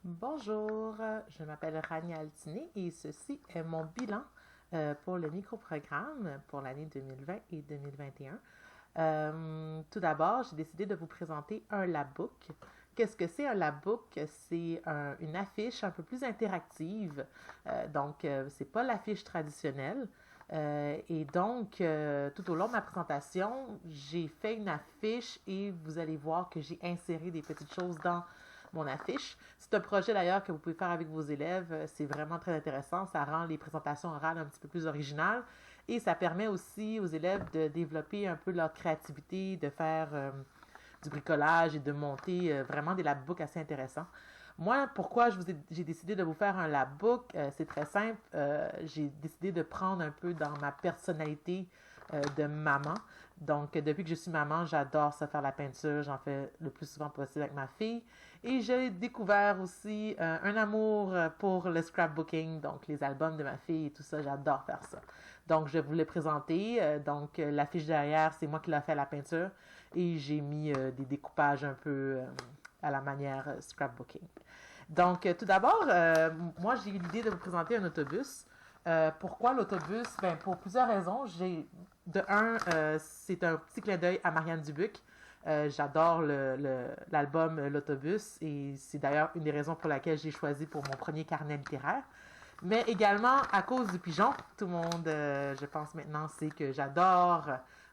Bonjour, je m'appelle Rania Altini et ceci est mon bilan pour le microprogramme pour l'année 2020 et 2021. Tout d'abord, j'ai décidé de vous présenter un labbook. Qu'est-ce que c'est un labbook? C'est une affiche un peu plus interactive. C'est pas l'affiche traditionnelle. Tout au long de ma présentation, j'ai fait une affiche et vous allez voir que j'ai inséré des petites choses dans mon affiche. C'est un projet d'ailleurs que vous pouvez faire avec vos élèves. C'est vraiment très intéressant. Ça rend les présentations orales un petit peu plus originales et ça permet aussi aux élèves de développer un peu leur créativité, de faire du bricolage et de monter vraiment des labbooks assez intéressants. Moi, pourquoi j'ai décidé de vous faire un labbook? C'est très simple. J'ai décidé de prendre un peu dans ma personnalité de maman. Donc, depuis que je suis maman, j'adore ça faire la peinture. J'en fais le plus souvent possible avec ma fille. Et j'ai découvert aussi un amour pour le scrapbooking, donc les albums de ma fille et tout ça. J'adore faire ça. Donc, je vous l'ai présenté. L'affiche derrière, c'est moi qui l'ai fait la peinture. Et j'ai mis des découpages un peu à la manière scrapbooking. Donc, tout d'abord, moi, j'ai eu l'idée de vous présenter un autobus. Pourquoi l'autobus? Ben, pour plusieurs raisons. C'est un petit clin d'œil à Marianne Dubuc. J'adore l'album L'autobus et c'est d'ailleurs une des raisons pour laquelle j'ai choisi pour mon premier carnet littéraire. Mais également à cause du pigeon. Tout le monde, je pense maintenant, sait que j'adore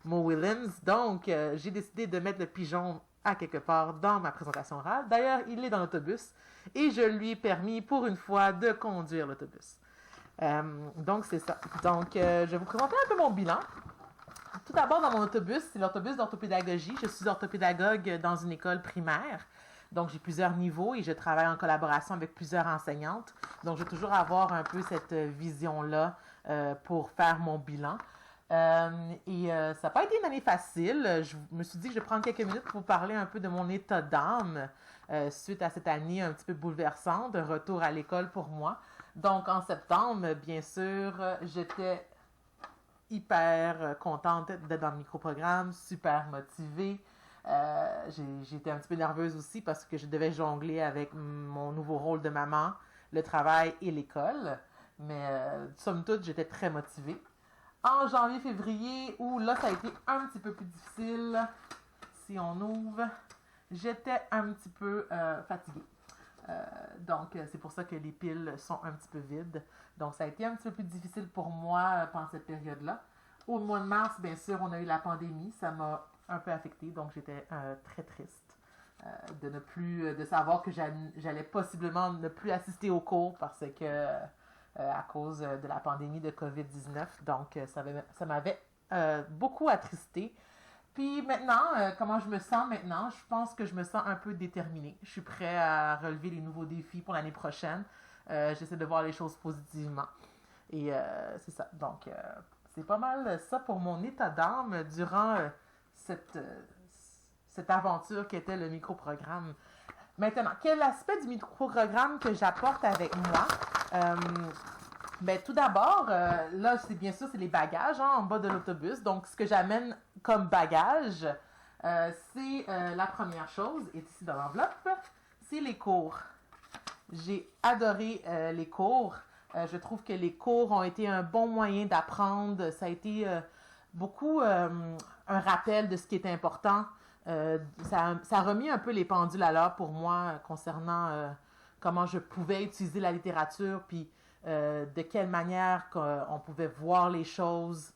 Mo Willems. Donc, j'ai décidé de mettre le pigeon à quelque part dans ma présentation orale. D'ailleurs, il est dans l'autobus et je lui ai permis pour une fois de conduire l'autobus. Donc, c'est ça. Donc, je vais vous présenter un peu mon bilan. Tout d'abord, dans mon autobus, c'est l'autobus d'orthopédagogie. Je suis orthopédagogue dans une école primaire. Donc, j'ai plusieurs niveaux et je travaille en collaboration avec plusieurs enseignantes. Donc, je vais toujours avoir un peu cette vision-là pour faire mon bilan. Ça n'a pas été une année facile. Je me suis dit que je vais prendre quelques minutes pour vous parler un peu de mon état d'âme suite à cette année un petit peu bouleversante, un retour à l'école pour moi. Donc, en septembre, bien sûr, j'étais hyper contente d'être dans le microprogramme, super motivée. J'étais un petit peu nerveuse aussi parce que je devais jongler avec mon nouveau rôle de maman, le travail et l'école. Mais somme toute, j'étais très motivée. En janvier-février, où là, ça a été un petit peu plus difficile, si on ouvre, j'étais un petit peu fatiguée. C'est pour ça que les piles sont un petit peu vides. Donc, ça a été un petit peu plus difficile pour moi pendant cette période-là. Au mois de mars, bien sûr, on a eu la pandémie. Ça m'a un peu affectée. Donc, j'étais très triste de savoir que j'allais possiblement ne plus assister aux cours parce que à cause de la pandémie de COVID-19. Donc, ça m'avait beaucoup attristé. Puis maintenant, comment je me sens maintenant? Je pense que je me sens un peu déterminée. Je suis prêt à relever les nouveaux défis pour l'année prochaine. J'essaie de voir les choses positivement. Et c'est ça. Donc, c'est pas mal ça pour mon état d'âme durant cette aventure qui était le microprogramme. Maintenant, quel aspect du microprogramme que j'apporte avec moi? Tout d'abord, là, bien sûr, c'est les bagages en bas de l'autobus. Donc, ce que j'amène comme bagage, c'est la première chose, et ici dans l'enveloppe, c'est les cours. J'ai adoré les cours. Je trouve que les cours ont été un bon moyen d'apprendre. Ça a été beaucoup un rappel de ce qui est important. Ça a remis un peu les pendules à l'heure pour moi concernant comment je pouvais utiliser la littérature, puis de quelle manière on pouvait voir les choses,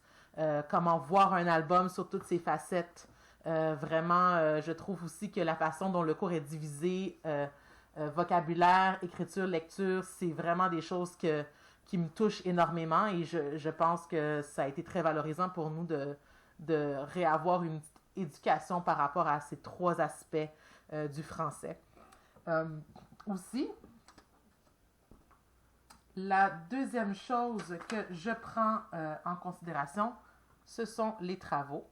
comment voir un album sur toutes ses facettes. Je trouve aussi que la façon dont le cours est divisé, vocabulaire, écriture, lecture, c'est vraiment des choses qui me touchent énormément et je pense que ça a été très valorisant pour nous de réavoir une éducation par rapport à ces trois aspects du français. Aussi, la deuxième chose que je prends en considération, ce sont les travaux.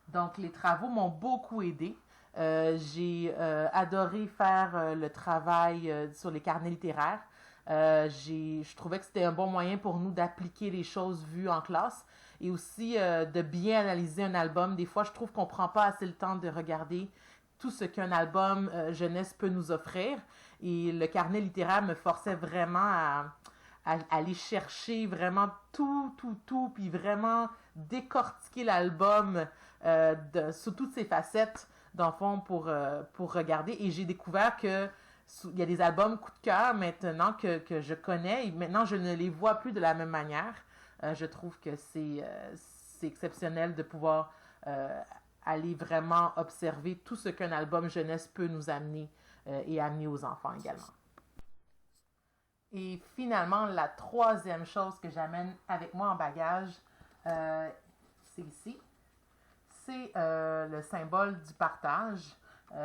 Donc, les travaux m'ont beaucoup aidé. J'ai adoré faire le travail sur les carnets littéraires. Je trouvais que c'était un bon moyen pour nous d'appliquer les choses vues en classe et aussi de bien analyser un album. Des fois, je trouve qu'on prend pas assez le temps de regarder tout ce qu'un album jeunesse peut nous offrir. Et le carnet littéraire me forçait vraiment à aller chercher vraiment tout, puis vraiment décortiquer l'album sous toutes ses facettes, dans le fond, pour regarder. Et j'ai découvert que il y a des albums coup de cœur maintenant que je connais, et maintenant je ne les vois plus de la même manière. Je trouve que c'est exceptionnel de pouvoir aller vraiment observer tout ce qu'un album jeunesse peut nous amener et amener aux enfants également. Et finalement, la troisième chose que j'amène avec moi en bagage, c'est ici. C'est le symbole du partage.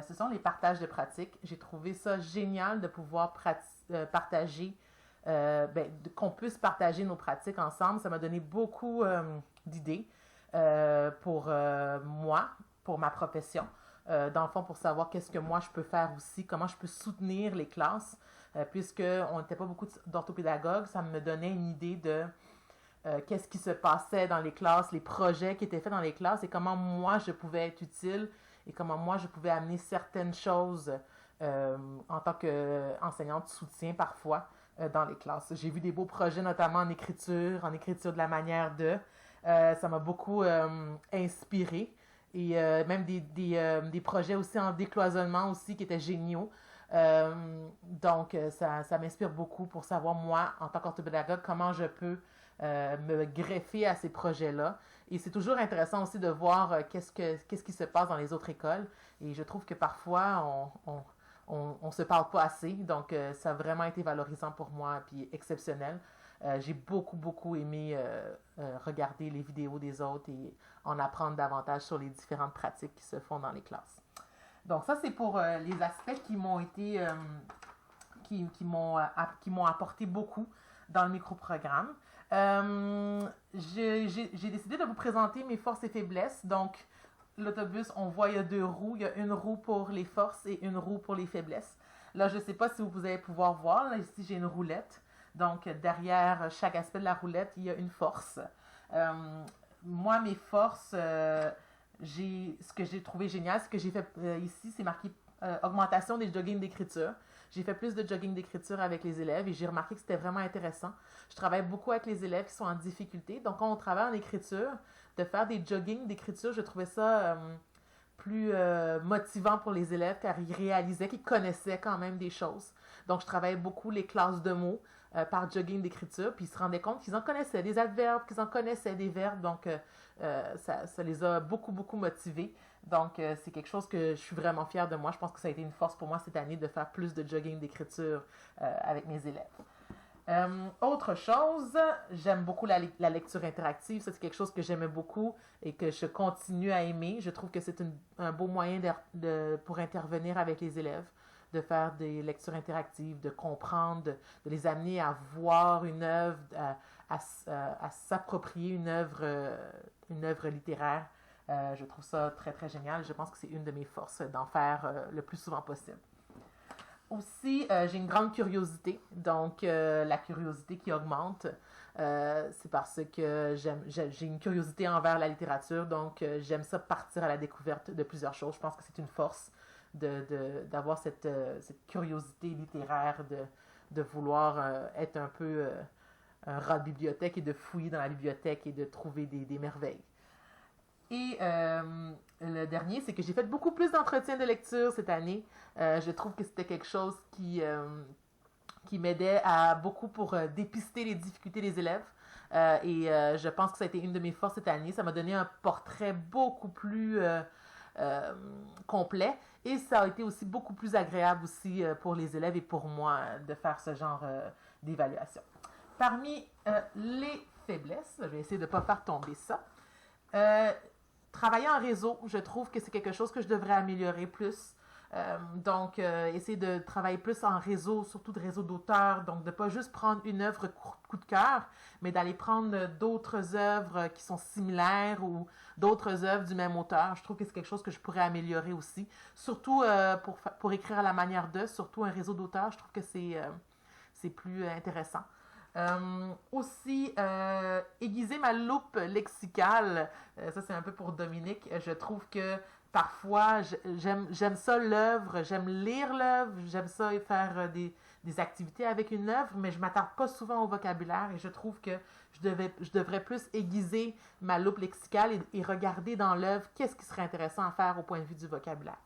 Ce sont les partages de pratiques. J'ai trouvé ça génial de pouvoir partager, qu'on puisse partager nos pratiques ensemble. Ça m'a donné beaucoup d'idées pour moi, pour ma profession. Dans le fond, pour savoir qu'est-ce que moi je peux faire aussi, comment je peux soutenir les classes, puisqu'on n'était pas beaucoup d'orthopédagogues, ça me donnait une idée de qu'est-ce qui se passait dans les classes, les projets qui étaient faits dans les classes et comment moi je pouvais être utile et comment moi je pouvais amener certaines choses en tant qu'enseignante de soutien parfois dans les classes. J'ai vu des beaux projets, notamment en écriture de la manière de. Ça m'a beaucoup inspiré. Et même des projets aussi en décloisonnement aussi qui étaient géniaux. Donc, ça m'inspire beaucoup pour savoir, moi, en tant qu'orthopédagogue, comment je peux me greffer à ces projets-là. Et c'est toujours intéressant aussi de voir qu'est-ce qui se passe dans les autres écoles. Et je trouve que parfois, on se parle pas assez. Donc, ça a vraiment été valorisant pour moi, puis exceptionnel. J'ai beaucoup aimé regarder les vidéos des autres et en apprendre davantage sur les différentes pratiques qui se font dans les classes. Donc ça, c'est pour les aspects qui m'ont été, qui m'ont apporté beaucoup dans le micro-programme. J'ai décidé de vous présenter mes forces et faiblesses. Donc, l'autobus, on voit, il y a 2 roues. Il y a une roue pour les forces et une roue pour les faiblesses. Là, je ne sais pas si vous allez pouvoir voir. Là, ici, j'ai une roulette. Donc, derrière chaque aspect de la roulette, il y a une force. Moi, mes forces, ce que j'ai trouvé génial, ce que j'ai fait ici, c'est marqué augmentation des joggings d'écriture. J'ai fait plus de jogging d'écriture avec les élèves et j'ai remarqué que c'était vraiment intéressant. Je travaille beaucoup avec les élèves qui sont en difficulté. Donc, quand on travaille en écriture, de faire des joggings d'écriture, je trouvais ça plus motivant pour les élèves car ils réalisaient qu'ils connaissaient quand même des choses. Donc, je travaillais beaucoup les classes de mots par jogging d'écriture, puis ils se rendaient compte qu'ils en connaissaient des adverbes, qu'ils en connaissaient des verbes, donc ça les a beaucoup motivés. Donc, c'est quelque chose que je suis vraiment fière de moi. Je pense que ça a été une force pour moi cette année de faire plus de jogging d'écriture avec mes élèves. Autre chose, j'aime beaucoup la lecture interactive. Ça, c'est quelque chose que j'aimais beaucoup et que je continue à aimer. Je trouve que c'est un beau moyen pour intervenir avec les élèves, de faire des lectures interactives, de comprendre, de les amener à voir une œuvre, à s'approprier une œuvre littéraire. Je trouve ça très génial. Je pense que c'est une de mes forces d'en faire le plus souvent possible. Aussi, j'ai une grande curiosité, donc la curiosité qui augmente, c'est parce que j'ai une curiosité envers la littérature, donc j'aime ça partir à la découverte de plusieurs choses. Je pense que c'est une force d'avoir cette curiosité littéraire, de vouloir être un peu un rat de bibliothèque et de fouiller dans la bibliothèque et de trouver des merveilles. Et le dernier, c'est que j'ai fait beaucoup plus d'entretiens de lecture cette année. Je trouve que c'était quelque chose qui m'aidait beaucoup pour dépister les difficultés des élèves. Et je pense que ça a été une de mes forces cette année. Ça m'a donné un portrait beaucoup plus complet. Et ça a été aussi beaucoup plus agréable aussi pour les élèves et pour moi de faire ce genre d'évaluation. Parmi les faiblesses, je vais essayer de ne pas faire tomber ça. Travailler en réseau, je trouve que c'est quelque chose que je devrais améliorer plus. Donc, essayer de travailler plus en réseau, surtout de réseau d'auteurs. Donc, de ne pas juste prendre une œuvre coup de cœur, mais d'aller prendre d'autres œuvres qui sont similaires ou d'autres œuvres du même auteur. Je trouve que c'est quelque chose que je pourrais améliorer aussi. Surtout pour écrire à la manière de, surtout un réseau d'auteurs, je trouve que c'est plus intéressant. Aussi, aiguiser ma loupe lexicale, ça c'est un peu pour Dominique, je trouve que Parfois, j'aime ça l'œuvre, j'aime lire l'œuvre, j'aime ça faire des activités avec une œuvre, mais je m'attarde pas souvent au vocabulaire et je trouve que je devrais plus aiguiser ma loupe lexicale et regarder dans l'œuvre qu'est-ce qui serait intéressant à faire au point de vue du vocabulaire.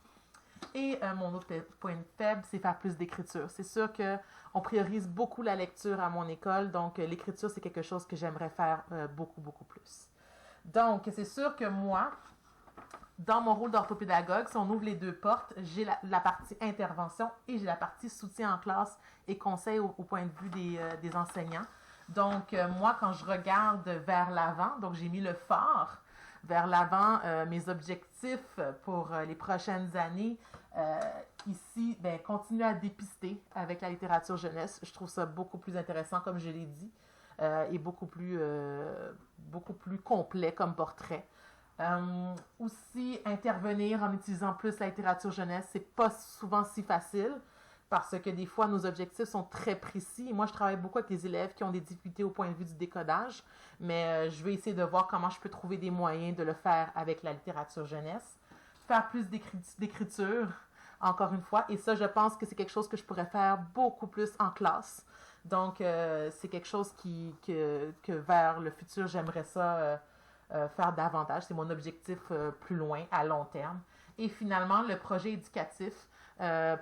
Et mon autre point faible, c'est faire plus d'écriture. C'est sûr qu'on priorise beaucoup la lecture à mon école, donc l'écriture, c'est quelque chose que j'aimerais faire beaucoup, beaucoup plus. Donc, c'est sûr que moi, dans mon rôle d'orthopédagogue, si on ouvre les deux portes, j'ai la partie intervention et j'ai la partie soutien en classe et conseil au point de vue des enseignants. Donc, moi, quand je regarde vers l'avant, donc j'ai mis le phare vers l'avant, mes objectifs pour les prochaines années, ici, ben, continuer à dépister avec la littérature jeunesse. Je trouve ça beaucoup plus intéressant, comme je l'ai dit, et beaucoup plus complet comme portrait. Aussi intervenir en utilisant plus la littérature jeunesse, c'est pas souvent si facile parce que des fois nos objectifs sont très précis. Moi, je travaille beaucoup avec des élèves qui ont des difficultés au point de vue du décodage, mais je vais essayer de voir comment je peux trouver des moyens de le faire avec la littérature jeunesse. Faire plus d'écriture, encore une fois, et ça, je pense que c'est quelque chose que je pourrais faire beaucoup plus en classe. Donc, c'est quelque chose que vers le futur, j'aimerais ça faire davantage. C'est mon objectif plus loin, à long terme. Et finalement, le projet éducatif.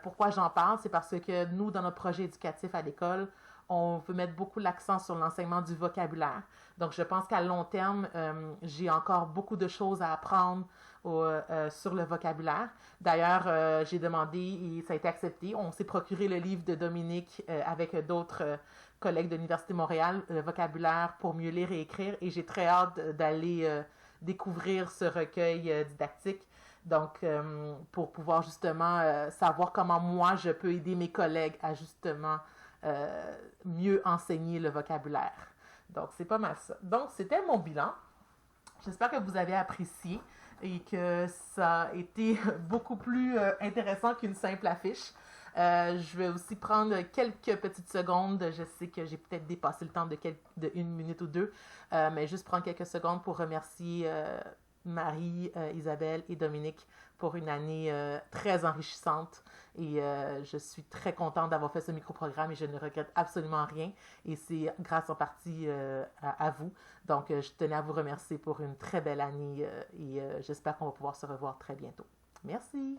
Pourquoi j'en parle? C'est parce que nous, dans notre projet éducatif à l'école, on veut mettre beaucoup l'accent sur l'enseignement du vocabulaire. Donc, je pense qu'à long terme, j'ai encore beaucoup de choses à apprendre sur le vocabulaire. D'ailleurs, j'ai demandé et ça a été accepté. On s'est procuré le livre de Dominique avec d'autres collègues de l'Université de Montréal, le vocabulaire pour mieux lire et écrire. Et j'ai très hâte d'aller découvrir ce recueil didactique. Donc, pour pouvoir justement savoir comment moi, je peux aider mes collègues à justement mieux enseigner le vocabulaire. Donc, c'est pas mal ça. Donc, c'était mon bilan. J'espère que vous avez apprécié et que ça a été beaucoup plus intéressant qu'une simple affiche. Je vais aussi prendre quelques petites secondes. Je sais que j'ai peut-être dépassé le temps de une minute ou deux, mais juste prendre quelques secondes pour remercier Marie, Isabelle et Dominique pour une année très enrichissante. Et je suis très contente d'avoir fait ce micro-programme et je ne regrette absolument rien. Et c'est grâce en partie à vous. Donc, je tenais à vous remercier pour une très belle année et j'espère qu'on va pouvoir se revoir très bientôt. Merci!